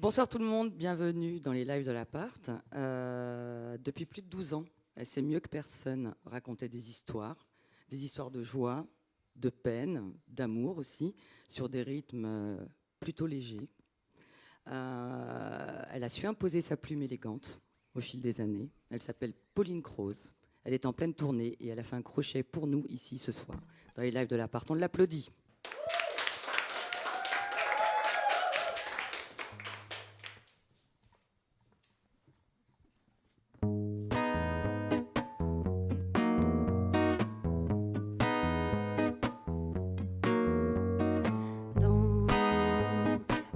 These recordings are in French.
Bonsoir tout le monde, bienvenue dans les lives de l'appart. Depuis plus de 12 ans, elle sait mieux que personne raconter des histoires de joie, de peine, d'amour aussi, sur des rythmes plutôt légers. Elle a su imposer sa plume élégante au fil des années. Elle s'appelle Pauline Croze. Elle est en pleine tournée et elle a fait un crochet pour nous ici ce soir, dans les lives de l'appart. On l'applaudit.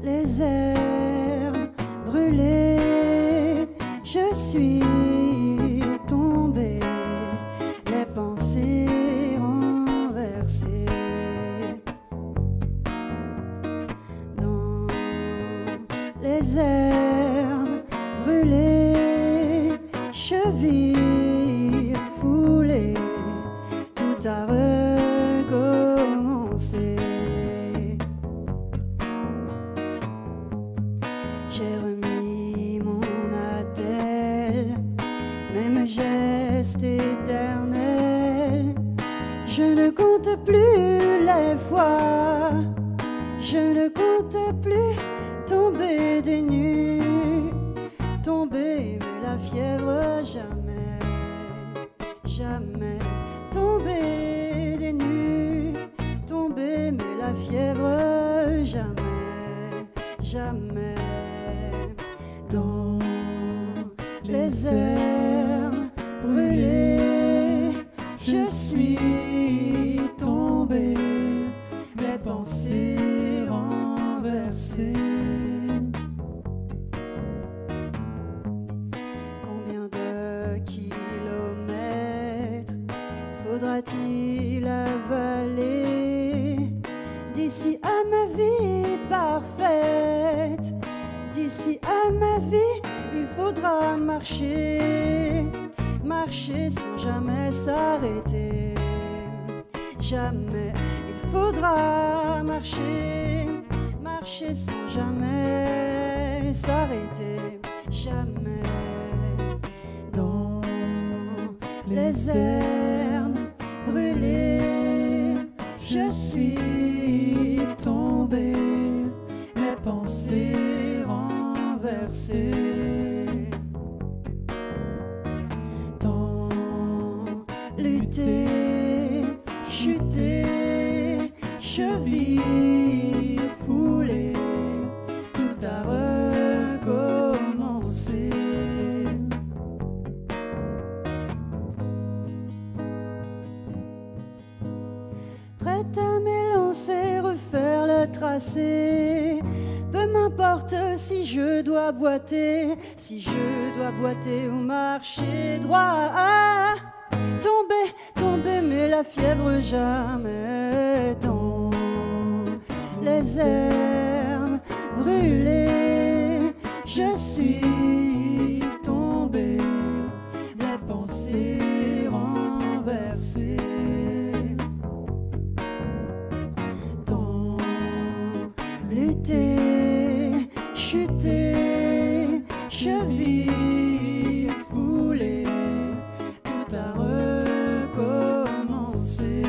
Les herbes brûlées, je suis tombée, les pensées renversées. Dans les herbes brûlées, chevilles foulées, tout a recommencé. J'ai remis mon attelle, même geste éternel. Je ne compte plus les fois, je ne compte plus tomber des nues, tomber, mais la fièvre jamais, jamais. Tomber des nues, tomber, mais la fièvre jamais, jamais. Dans les herbes brûlées, je suis tombée, les pensées renversées. Combien de kilomètres faudra-t-il avaler d'ici à ma vie parfaite? D'ici à ma vie, il faudra marcher, marcher sans jamais s'arrêter. Jamais, il faudra marcher, marcher sans jamais s'arrêter. Jamais. Dans les herbes brûlées, je suis tombée, mes pensées renversées. Tant lutter, chuter, cheville foulée, tout a recommencé. Prête à m'élancer, refaire le tracé. Peu m'importe si je dois boiter, si je dois boiter ou marcher droit. Ah, tomber, tomber, mais la fièvre jamais. Dans les herbes brûlées, je suis tombée, les pensées renversées. Tant lutter, chuter, cheville foulée, tout a recommencé.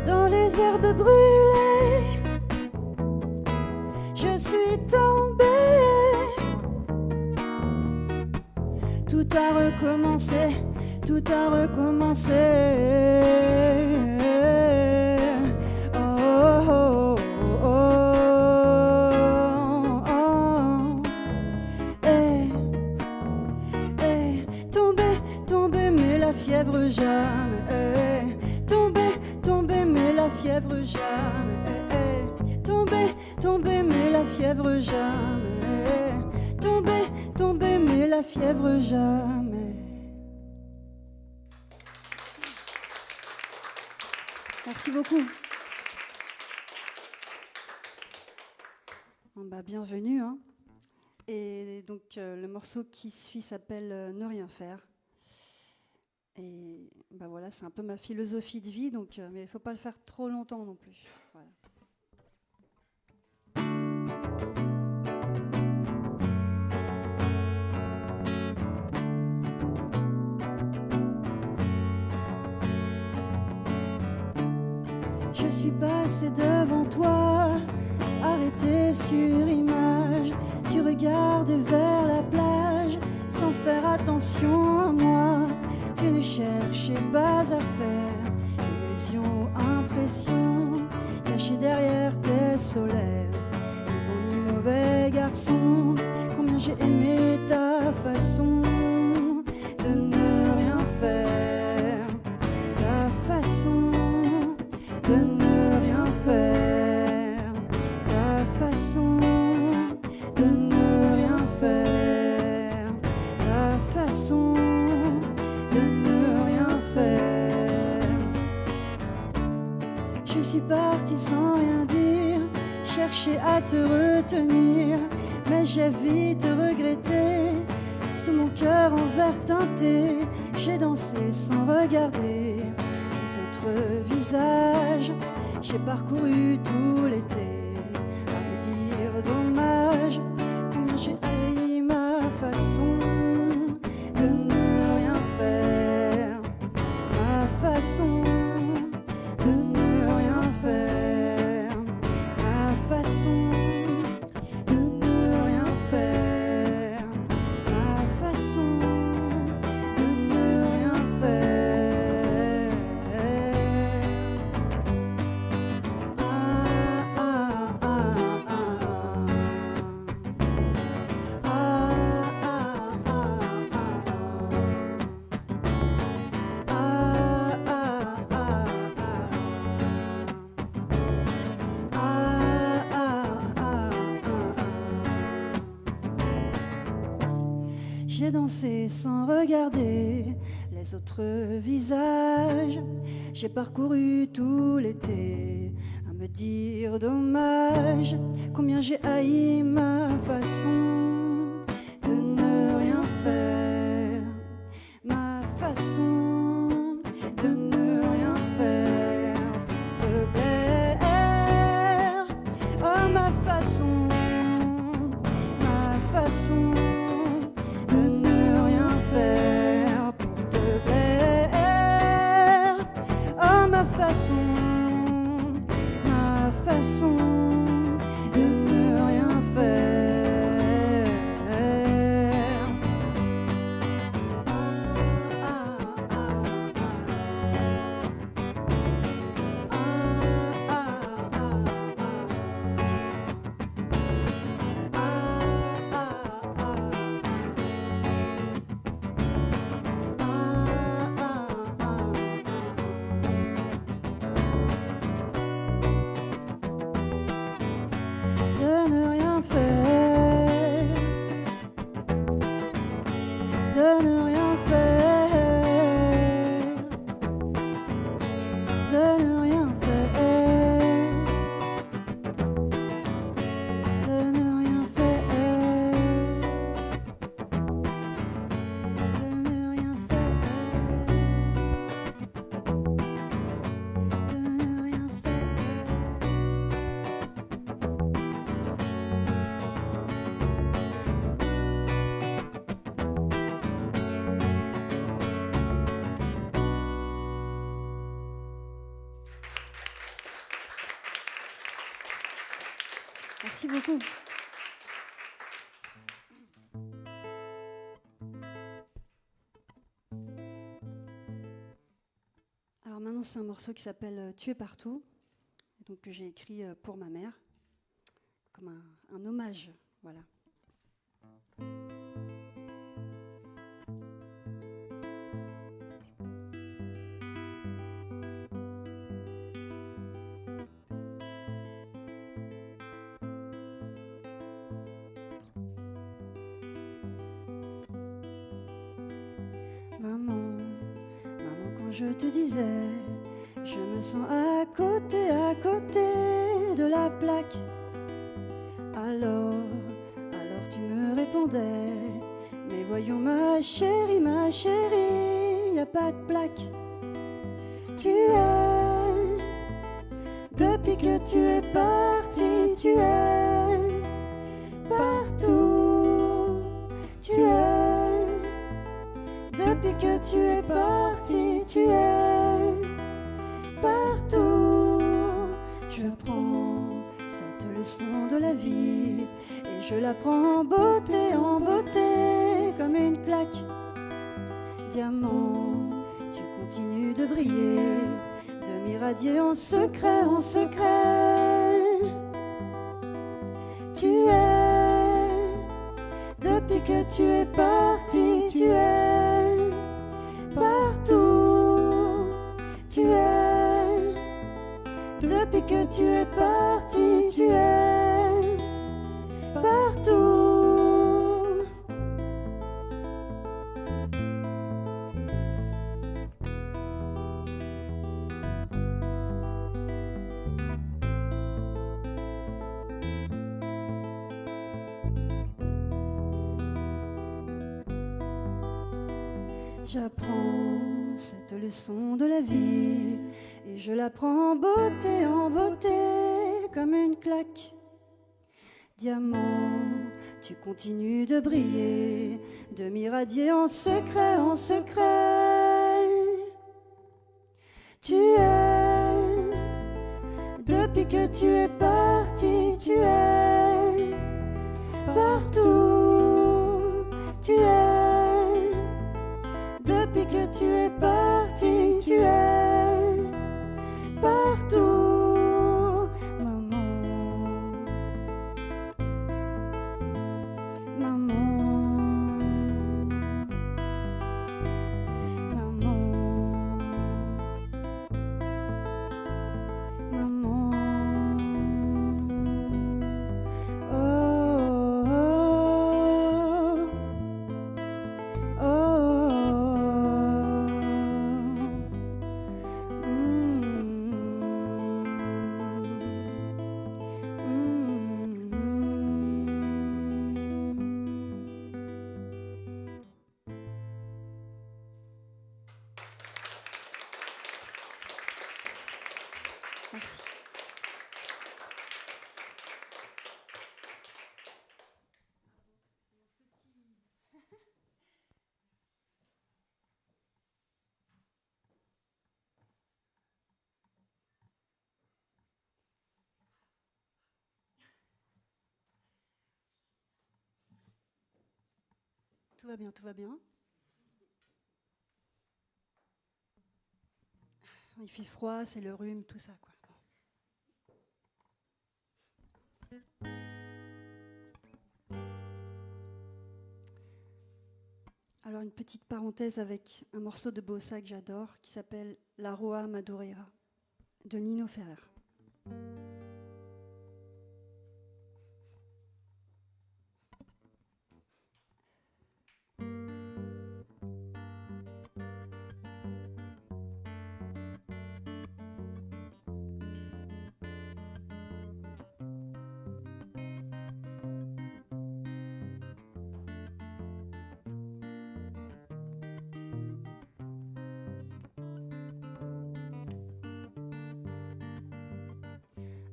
Dans les herbes brûlées, je suis tombée, tout a recommencé, tout a recommencé. Tomber, tomber, mais la fièvre jamais. Tomber, tomber, mais la fièvre jamais. Tomber, tomber, mais la fièvre jamais. Tomber, tomber, mais la fièvre jamais. Merci beaucoup. Bon, bah, bienvenue. Hein. Et donc le morceau qui suit s'appelle Ne rien faire. Et bah voilà, c'est un peu ma philosophie de vie, donc, mais il ne faut pas le faire trop longtemps non plus. Voilà. Je suis passé devant toi, arrêté sur image. Tu regardes vers la plage sans faire attention à moi. Tu ne cherchais pas à faire illusion, impression, caché derrière tes solaires. Ni bon ni mauvais garçon, combien j'ai aimé ta façon de ne rien faire, ta façon de ne rien faire, ta façon de ne rien faire, ta façon de ne rien faire. Je suis partie sans rien dire, chercher à te retenir, mais j'ai vite regretté. Sous mon cœur en verre teinté, j'ai dansé sans regarder les autres visages. J'ai parcouru tout l'été à me dire dommage, combien j'ai haï ma façon de ne rien faire, ma façon de ne rien faire, ma façon de ne rien faire, ma façon de ne rien faire. Ah, ah, ah, ah, ah. J'ai dansé sans regarder les autres visages. J'ai parcouru tout l'été à me dire dommage, combien j'ai haï ma façon de ne rien faire, ma façon de ne rien faire pour te plaire. Oh, ma façon de ne rien faire pour te plaire. Oh, ma façon de ne rien faire. Ah, ah, ah, ah. Ah, ah, ah, de ne rien faire, de ne rien faire, de ne rien faire, de ne rien faire, de ne rien faire, de ne rien faire. Merci beaucoup. Alors maintenant, c'est un morceau qui s'appelle Tu es partout, donc que j'ai écrit pour ma mère, comme un hommage, voilà. Maman, quand je te disais, je me sens à côté de la plaque. Alors tu me répondais, mais voyons ma chérie, y a pas de plaque. je la prends en beauté, comme une claque. Diamant, tu continues de briller, de m'irradier en secret, en secret. Tu es, depuis que tu es parti, tu es partout. Tu es, depuis que tu es parti, tu es partout. J'apprends cette leçon de la vie et je la prends en beauté, comme une claque. Diamant, tu continues de briller, de m'irradier en secret, en secret. Tu es, depuis que tu es parti, tu es partout. Tu es, depuis que tu es parti, tu es partout. Maman, maman, maman, maman. Oh, oh, oh. Merci. Tout va bien, tout va bien. Il fait froid, c'est le rhume, tout ça, quoi. Alors une petite parenthèse avec un morceau de bossa que j'adore qui s'appelle La Roa Madureira de Nino Ferrer.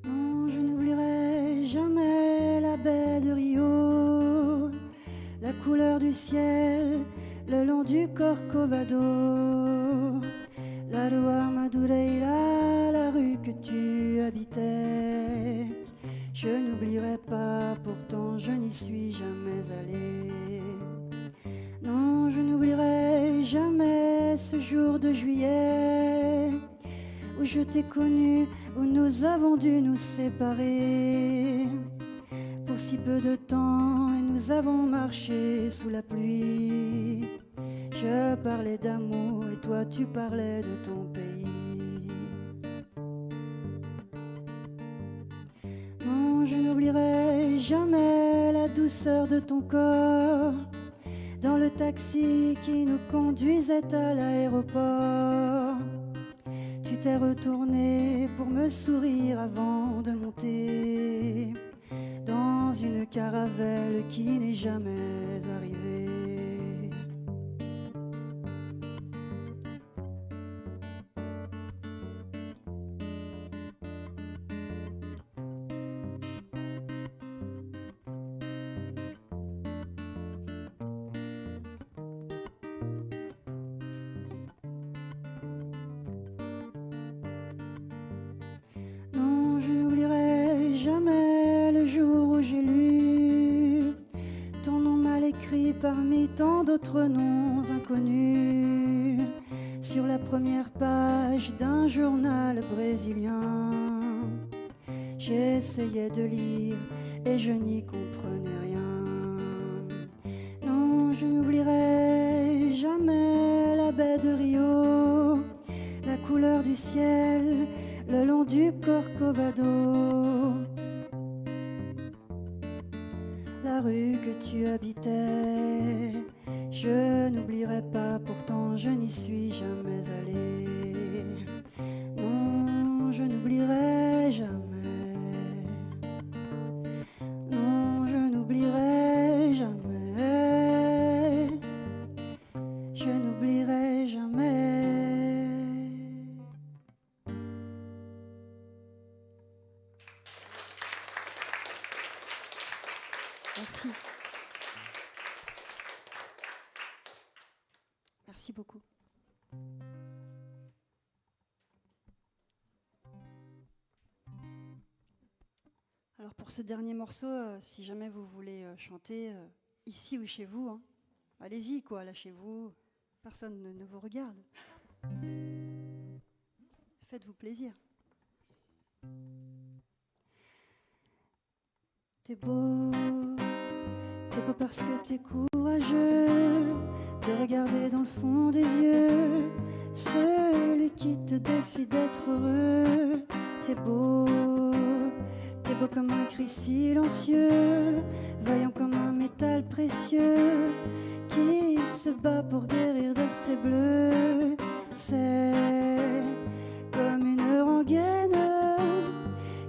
Non, je n'oublierai jamais la baie de Rio, la couleur du ciel le long du Corcovado, la Rua Madureira, la rue que tu habitais. Je n'oublierai pas, pourtant je n'y suis jamais allée. Non, je n'oublierai jamais ce jour de juillet où je t'ai connu, où nous avons dû nous séparer pour si peu de temps et nous avons marché sous la pluie. Je parlais d'amour et toi tu parlais de ton pays. Non, je n'oublierai jamais la douceur de ton corps dans le taxi qui nous conduisait à l'aéroport. Tu t'es retourné pour me sourire avant de monter dans une caravelle qui n'est jamais arrivée. Non, je n'oublierai jamais le jour où j'ai lu parmi tant d'autres noms inconnus sur la première page d'un journal brésilien. J'essayais de lire et je n'y comprenais rien. Non, je n'oublierai jamais la baie de Rio, la couleur du ciel le long du Corcovado, la rue que tu habitais. Je n'oublierai pas, pourtant je n'y suis jamais allée. Non, je n'oublierai jamais. Non, je n'oublierai jamais. Je n'oublierai jamais. Merci. Merci beaucoup. Alors pour ce dernier morceau, si jamais vous voulez chanter ici ou chez vous, hein, allez-y quoi, lâchez-vous, personne ne vous regarde. Faites-vous plaisir. T'es beau parce que t'es courageux de regarder dans le fond des yeux celui qui te défie d'être heureux. T'es beau comme un cri silencieux, vaillant comme un métal précieux qui se bat pour guérir de ses bleus. C'est comme une rengaine,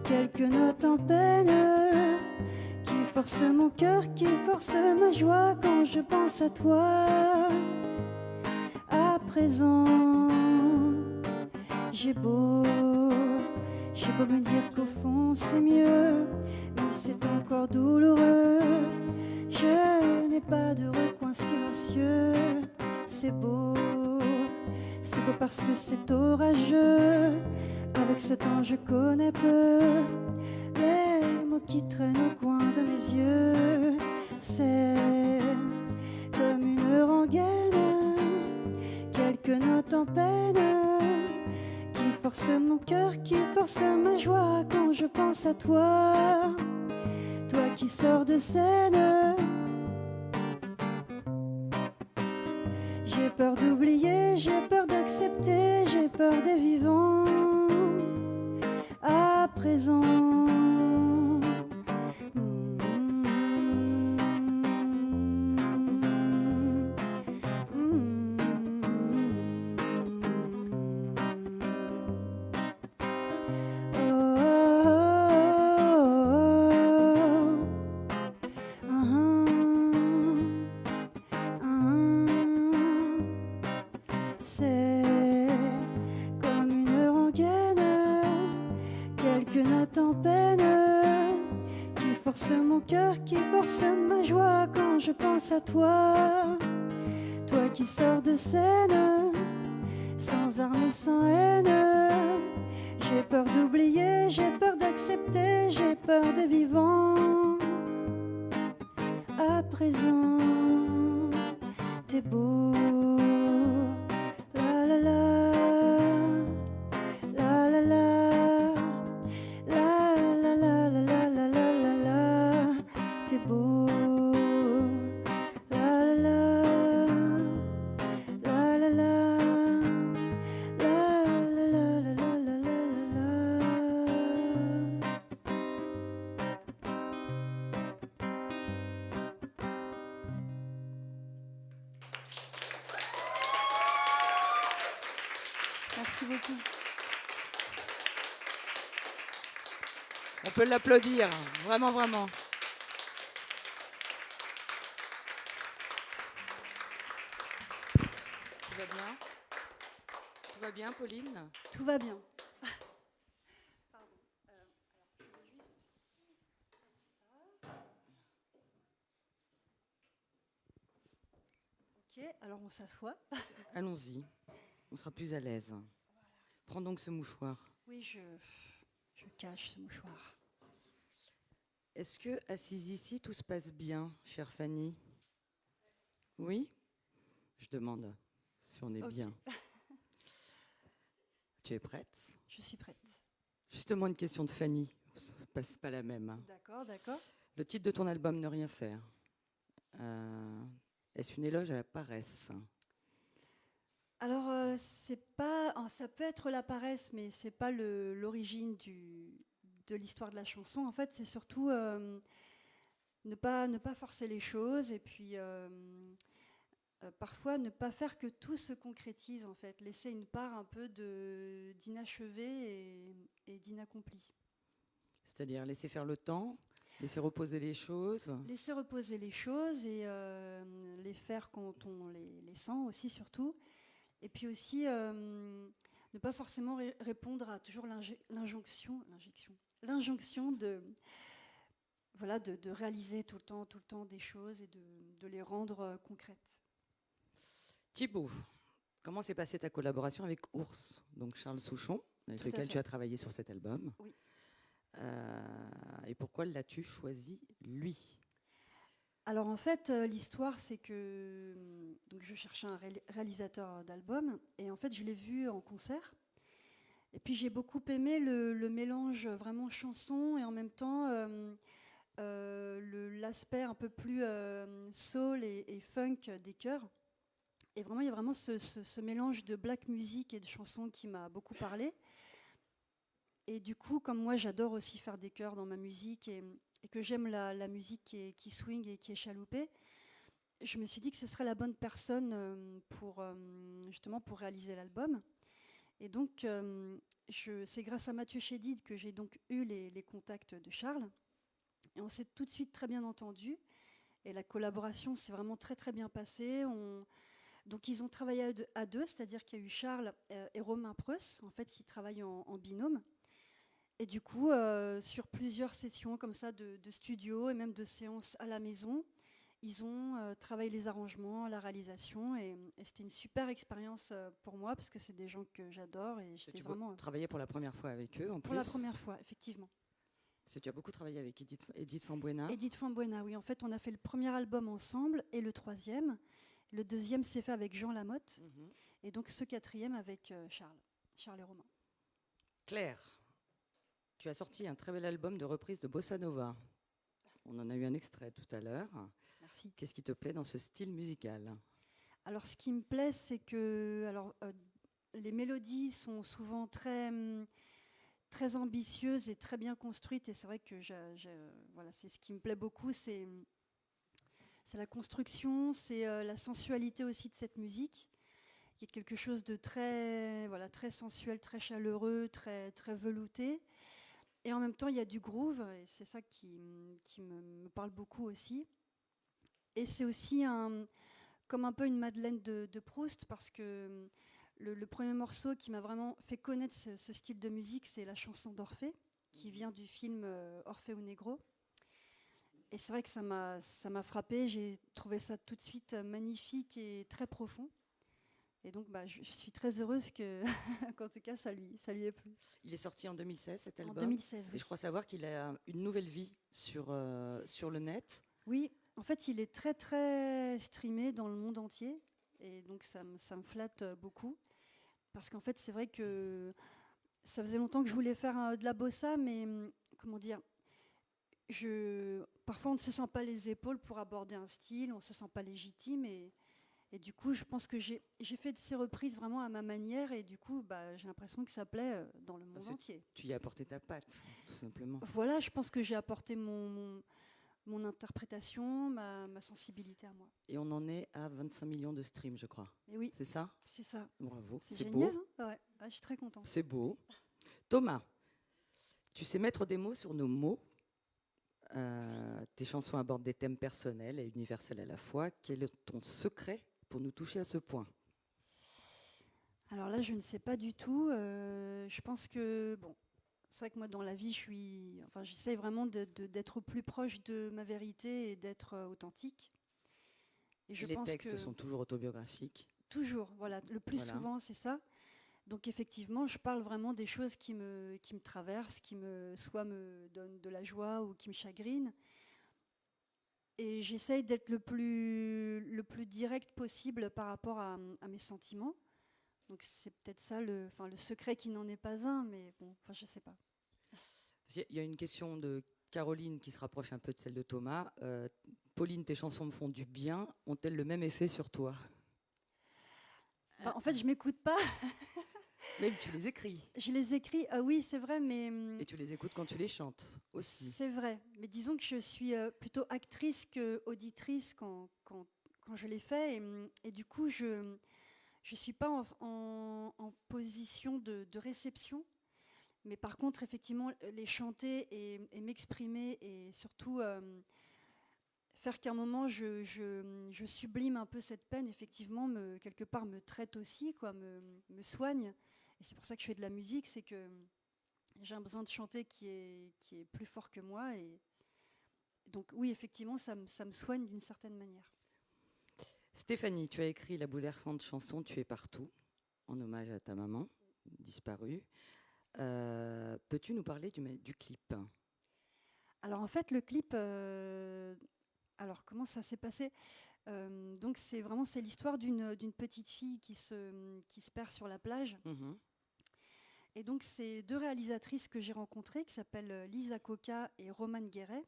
quelques notes en peine qui force mon cœur, qui force ma joie quand je pense à toi. À présent, j'ai beau me dire qu'au fond c'est mieux, mais c'est encore douloureux. Je n'ai pas de recoin silencieux. C'est beau parce que c'est orageux. Avec ce temps je connais peu les mots qui traînent au coin de mes yeux. C'est comme une rengaine, quelques notes en peine qui force mon cœur, qui force ma joie quand je pense à toi. Toi qui sors de scène, j'ai peur d'oublier, j'ai peur d'accepter, j'ai peur des vivants. À présent, en peine qui force mon cœur, qui force ma joie quand je pense à toi. Toi qui sors de scène sans armes et sans haine. J'ai peur d'oublier, j'ai peur d'accepter, j'ai peur des vivants. À présent, t'es beau. La la la. Merci beaucoup. On peut l'applaudir, vraiment, vraiment. Tout va bien? Tout va bien, Pauline? Tout va bien. Pardon. Ok, alors on s'assoit. Allons-y, on sera plus à l'aise. Prends donc ce mouchoir. Oui, je cache ce mouchoir. Est-ce que, assise ici, tout se passe bien, chère Fanny? Oui? Je demande si on est Ok. bien. Tu es prête? Je suis prête. Justement, une question de Fanny. C'est pas la même, hein. D'accord, d'accord. Le titre de ton album, Ne rien faire. Est-ce une éloge à la paresse? Alors, c'est pas, ça peut être la paresse, mais c'est pas l'origine de l'histoire de la chanson. En fait, c'est surtout ne pas forcer les choses et puis parfois ne pas faire que tout se concrétise, en fait. Laisser une part un peu d'inachevé et d'inaccompli. C'est-à-dire laisser faire le temps, laisser reposer les choses. Laisser reposer les choses et les faire quand on les sent aussi, surtout. Et puis aussi, ne pas forcément répondre à toujours l'injonction voilà, de réaliser tout le temps des choses et de les rendre concrètes. Thibaut, comment s'est passée ta collaboration avec Ours, donc Charles Souchon, avec Tout à lequel fait. tu as travaillé sur cet album? Oui. Et pourquoi l'as-tu choisi, lui? Alors en fait, l'histoire, c'est que donc je cherchais un réalisateur d'album et en fait, je l'ai vu en concert. Et puis j'ai beaucoup aimé le mélange vraiment chanson et en même temps l'aspect un peu plus soul et funk des chœurs. Et vraiment, il y a vraiment ce mélange de black music et de chansons qui m'a beaucoup parlé. Et du coup, comme moi, j'adore aussi faire des chœurs dans ma musique et que j'aime la musique qui swing et qui est chaloupée, je me suis dit que ce serait la bonne personne justement pour réaliser l'album. Et donc, c'est grâce à Mathieu Chédid que j'ai donc eu les contacts de Charles. Et on s'est tout de suite très bien entendus. Et la collaboration s'est vraiment très très bien passée. Donc ils ont travaillé à deux, c'est-à-dire qu'il y a eu Charles et Romain Preuss. En fait, ils travaillent en binôme. Et du coup, sur plusieurs sessions comme ça de studio et même de séances à la maison, ils ont travaillé les arrangements, la réalisation. Et c'était une super expérience pour moi parce que c'est des gens que j'adore. Et j'étais vraiment... travaillé pour la première fois avec eux, en plus? Pour la première fois, effectivement. Parce que tu as beaucoup travaillé avec Edith Fambuena. Edith Fambuena, oui. En fait, on a fait le premier album ensemble et le troisième. Le deuxième s'est fait avec Jean Lamotte. Et donc ce quatrième avec Charles et Romain. Claire, tu as sorti un très bel album de reprise de Bossa Nova. On en a eu un extrait tout à l'heure. Merci. Qu'est-ce qui te plaît dans ce style musical? Alors, ce qui me plaît, c'est que les mélodies sont souvent très ambitieuses et très bien construites. Et c'est vrai que voilà, c'est ce qui me plaît beaucoup. C'est la construction, c'est la sensualité aussi de cette musique. Il y a quelque chose de très sensuel, très chaleureux, très velouté. Et en même temps, il y a du groove, et c'est ça qui me parle beaucoup aussi. Et c'est aussi comme un peu une Madeleine de Proust, parce que le premier morceau qui m'a vraiment fait connaître ce style de musique, c'est la chanson d'Orphée, qui vient du film Orfeo Negro. Et c'est vrai que ça m'a frappée, j'ai trouvé ça tout de suite magnifique et très profond. Et donc, je suis très heureuse qu'en tout cas, ça lui ait plu. Il est sorti en 2016, cet album. En 2016, oui. Et je crois savoir qu'il a une nouvelle vie sur le net. Oui, en fait, il est très, très streamé dans le monde entier. Et donc, ça me flatte beaucoup. Parce qu'en fait, c'est vrai que ça faisait longtemps que je voulais faire de la bossa, mais comment dire, parfois, on ne se sent pas les épaules pour aborder un style, on ne se sent pas légitime. Et du coup, je pense que j'ai fait de ces reprises vraiment à ma manière. Et du coup, j'ai l'impression que ça plaît dans le monde entier. Tu y as apporté ta patte, tout simplement. Voilà, je pense que j'ai apporté mon interprétation, ma sensibilité à moi. Et on en est à 25 millions de streams, je crois. Et oui. C'est ça? C'est ça. Bravo. C'est beau. génial, hein, ouais. Je suis très contente. C'est beau. Thomas, tu sais mettre des mots sur nos mots. Tes chansons abordent des thèmes personnels et universels à la fois. Quel est ton secret pour nous toucher à ce point? Alors là, je ne sais pas du tout. Je pense que, c'est vrai que moi, dans la vie, j'essaie vraiment d'être au plus proche de ma vérité et d'être authentique. Et les textes sont toujours autobiographiques? Toujours, voilà. Le plus souvent, c'est ça. Donc effectivement, je parle vraiment des choses qui me traversent, soit me donnent de la joie ou qui me chagrinent. Et j'essaye d'être le plus direct possible par rapport à mes sentiments. Donc c'est peut-être ça le secret qui n'en est pas un, mais bon, je sais pas. Il y a une question de Caroline qui se rapproche un peu de celle de Thomas. Pauline, tes chansons me font du bien. Ont-elles le même effet sur toi? En fait, je m'écoute pas. Même tu les écris. Je les écris, oui, c'est vrai, mais... Et tu les écoutes quand tu les chantes aussi. C'est vrai, mais disons que je suis plutôt actrice qu'auditrice quand je les fais. Et du coup, je ne suis pas en position de réception. Mais par contre, effectivement, les chanter et m'exprimer et surtout faire qu'à un moment, je sublime un peu cette peine, effectivement, quelque part me traite aussi, quoi, me soigne. Et c'est pour ça que je fais de la musique, c'est que j'ai un besoin de chanter qui est plus fort que moi. Et donc oui, effectivement, ça me soigne d'une certaine manière. Stéphanie, tu as écrit la bouleversante chanson Tu es partout, en hommage à ta maman, disparue. Peux-tu nous parler du clip? Alors en fait, le clip, alors comment ça s'est passé? Donc c'est l'histoire d'une petite fille qui se perd sur la plage. Mmh. Et donc c'est 2 réalisatrices que j'ai rencontrées qui s'appellent Lisa Coca et Romane Guéret.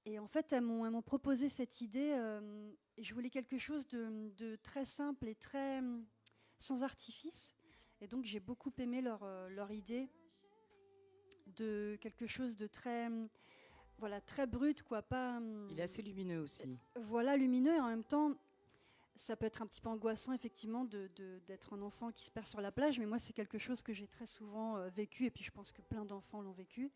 Et en fait, elles m'ont proposé cette idée. Et je voulais quelque chose de très simple et très sans artifice. Et donc j'ai beaucoup aimé leur idée de quelque chose de très très brut, quoi. Pas. Il est assez lumineux aussi. Voilà, lumineux, et en même temps, ça peut être un petit peu angoissant, effectivement, d'être un enfant qui se perd sur la plage. Mais moi, c'est quelque chose que j'ai très souvent vécu, et puis je pense que plein d'enfants l'ont vécu.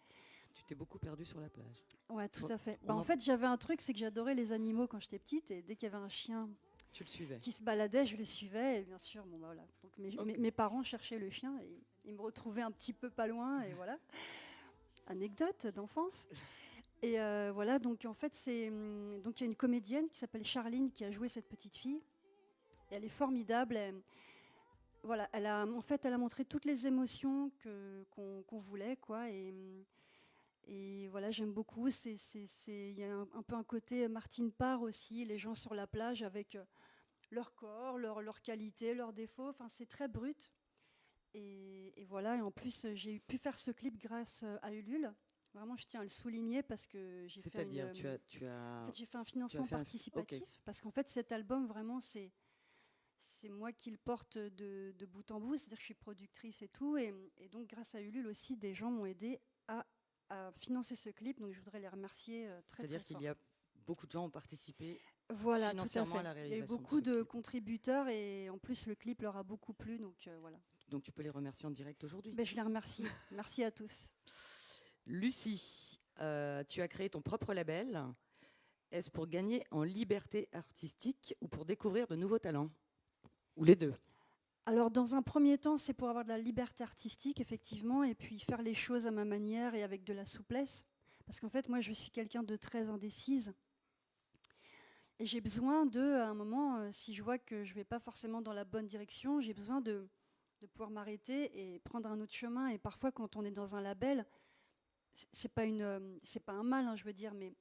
Tu t'es beaucoup perdue sur la plage. Ouais, tout à fait. En fait, j'avais un truc, c'est que j'adorais les animaux quand j'étais petite, et dès qu'il y avait un chien tu le suivais. Qui se baladait, je le suivais, et bien sûr, bon, bah, voilà. Donc, mes parents cherchaient le chien, et ils me retrouvaient un petit peu pas loin, et voilà. Anecdote d'enfance. Et voilà, donc en fait, donc il y a une comédienne qui s'appelle Charline qui a joué cette petite fille. Et elle est formidable. Voilà, elle a montré toutes les émotions qu'on voulait, quoi. Et voilà, j'aime beaucoup. Il y a un peu un côté Martine Parr aussi, les gens sur la plage avec leur corps, leur qualité, leurs défauts. Enfin, c'est très brut. Et voilà, et en plus, j'ai pu faire ce clip grâce à Ulule. Vraiment, je tiens à le souligner parce que j'ai fait C'est-à-dire, en fait, j'ai fait un financement participatif. Okay. Parce qu'en fait, cet album, vraiment, c'est moi qui le porte de bout en bout. C'est-à-dire que je suis productrice et tout. Et donc, grâce à Ulule aussi, des gens m'ont aidé à financer ce clip. Donc, je voudrais les remercier très, très fort. C'est-à-dire qu'il y a beaucoup de gens ont participé voilà, financièrement tout à fait. À la réalisation. Il y a eu beaucoup de contributeurs et en plus, le clip leur a beaucoup plu. Donc, voilà. Donc, tu peux les remercier en direct aujourd'hui. Je les remercie. Merci à tous. Lucie, tu as créé ton propre label. Est-ce pour gagner en liberté artistique ou pour découvrir de nouveaux talents? Ou les deux? Alors, dans un premier temps, c'est pour avoir de la liberté artistique, effectivement, et puis faire les choses à ma manière et avec de la souplesse. Parce qu'en fait, moi, je suis quelqu'un de très indécise. Et j'ai besoin à un moment, si je vois que je ne vais pas forcément dans la bonne direction, j'ai besoin de pouvoir m'arrêter et prendre un autre chemin. Et parfois, quand on est dans un label, c'est pas un mal, hein, je veux dire, mais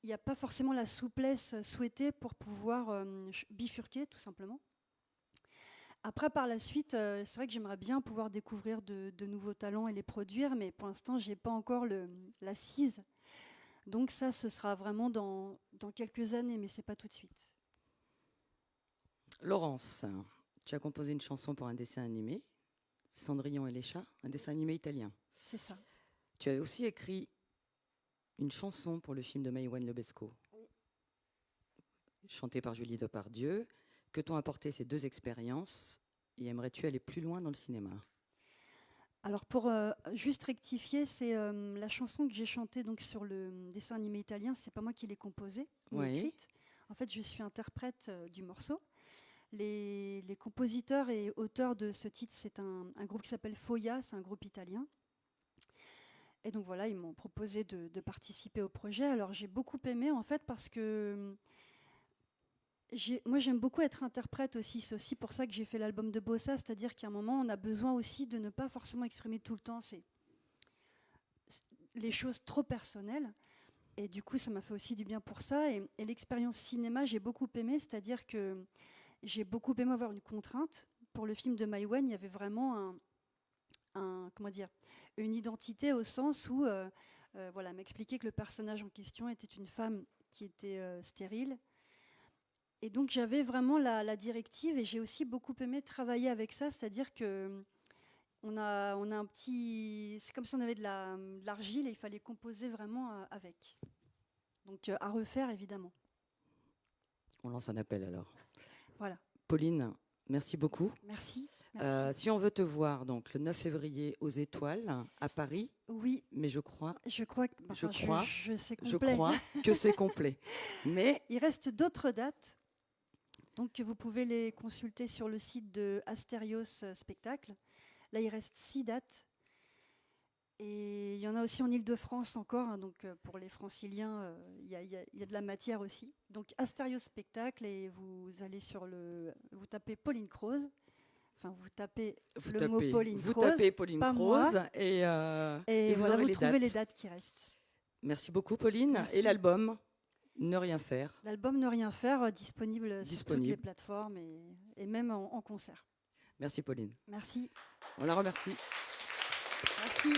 il n'y a pas forcément la souplesse souhaitée pour pouvoir bifurquer, tout simplement. Après, par la suite, c'est vrai que j'aimerais bien pouvoir découvrir de nouveaux talents et les produire, mais pour l'instant, je n'ai pas encore l'assise. Donc ça, ce sera vraiment dans quelques années, mais ce n'est pas tout de suite. Laurence, tu as composé une chanson pour un dessin animé, Cendrillon et les chats, un dessin animé italien. C'est ça. Tu as aussi écrit une chanson pour le film de Maïwenn Lebesco, oui, chantée par Julie Depardieu. Que t'ont apporté ces deux expériences et aimerais-tu aller plus loin dans le cinéma? Alors pour juste rectifier, c'est la chanson que j'ai chantée donc sur le dessin animé italien, c'est pas moi qui l'ai composée, ni écrite. En fait, je suis interprète du morceau. Les compositeurs et auteurs de ce titre, c'est un groupe qui s'appelle Foia, c'est un groupe italien. Et donc voilà, ils m'ont proposé de participer au projet. Alors j'ai beaucoup aimé en fait parce que moi, j'aime beaucoup être interprète aussi. C'est aussi pour ça que j'ai fait l'album de Bossa, c'est-à-dire qu'à un moment, on a besoin aussi de ne pas forcément exprimer tout le temps les choses trop personnelles. Et du coup, ça m'a fait aussi du bien pour ça. Et l'expérience cinéma, j'ai beaucoup aimé, c'est-à-dire que j'ai beaucoup aimé avoir une contrainte. Pour le film de Mai Wen, il y avait vraiment comment dire, une identité au sens où voilà, m'expliquer que le personnage en question était une femme qui était stérile. Et donc j'avais vraiment la directive et j'ai aussi beaucoup aimé travailler avec ça, c'est-à-dire que on a un petit, c'est comme si on avait de l'argile et il fallait composer vraiment avec. Donc à refaire évidemment. On lance un appel alors. Voilà. Pauline, merci beaucoup. Merci. Merci. Si on veut te voir donc le 9 février aux Étoiles à Paris, oui, mais je crois que je crois que c'est complet. Mais il reste d'autres dates. Donc vous pouvez les consulter sur le site de Astérios Spectacle. Là, il reste 6 dates. Et il y en a aussi en Ile-de-France encore. Hein, donc pour les franciliens, il y a de la matière aussi. Donc Astérios Spectacle et vous allez vous tapez Pauline Croze. Enfin, vous tapez le mot Pauline Croze. Vous tapez Pauline Croze et voilà, vous trouvez les dates qui restent. Merci beaucoup, Pauline. Merci. Et l'album Ne Rien Faire. L'album Ne Rien Faire, disponible sur toutes les plateformes et même en concert. Merci, Pauline. Merci. On la remercie. Merci.